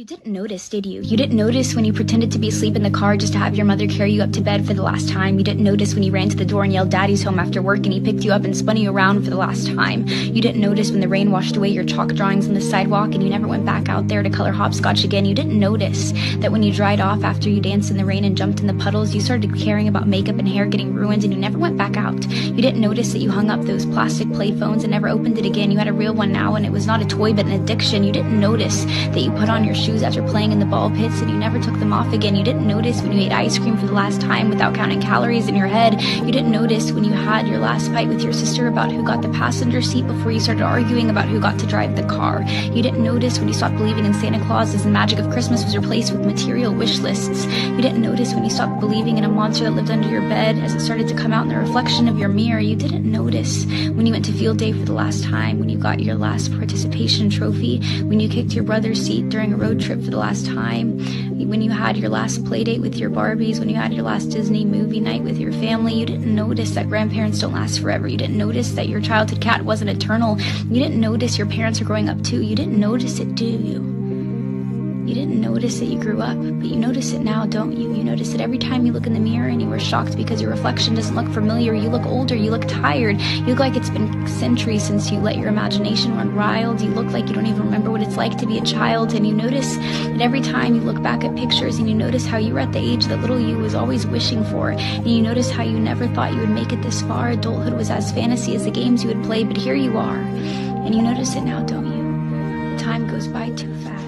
You didn't notice, did you? You didn't notice when you pretended to be asleep in the car just to have your mother carry you up to bed for the last time. You didn't notice when you ran to the door and yelled "Daddy's home" after work and he picked you up and spun you around for the last time. You didn't notice when the rain washed away your chalk drawings on the sidewalk and you never went back out there to color hopscotch again. You didn't notice that when you dried off after you danced in the rain and jumped in the puddles, you started caring about makeup and hair getting ruined and you never went back out. You didn't notice that you hung up those plastic play phones and never opened it again. You had a real one now and it was not a toy but an addiction. You didn't notice that you put on your shoes after playing in the ball pits and you never took them off again. You didn't notice when you ate ice cream for the last time without counting calories in your head. You didn't notice when you had your last fight with your sister about who got the passenger seat before you started arguing about who got to drive the car. You didn't notice when you stopped believing in Santa Claus as the magic of Christmas was replaced with material wish lists. You didn't notice when you stopped believing in a monster that lived under your bed as it started to come out in the reflection of your mirror. You didn't notice when you went to field day for the last time, when you got your last participation trophy, when you kicked your brother's seat during a road trip for the last time, when you had your last play date with your Barbies, when you had your last Disney movie night with your family. You didn't notice that grandparents don't last forever. You didn't notice that your childhood cat wasn't eternal. You didn't notice your parents are growing up too. You didn't notice it, do you? You didn't notice that you grew up, but you notice it now, don't you? You notice it every time you look in the mirror and you were shocked because your reflection doesn't look familiar. You look older, you look tired, you look like it's been centuries since you let your imagination run wild. You look like you don't even remember what it's like to be a child, and you notice that every time you look back at pictures and you notice how you were at the age that little you was always wishing for, and you notice how you never thought you would make it this far. Adulthood was as fantasy as the games you would play, but here you are, and you notice it now, don't you? The time goes by too fast.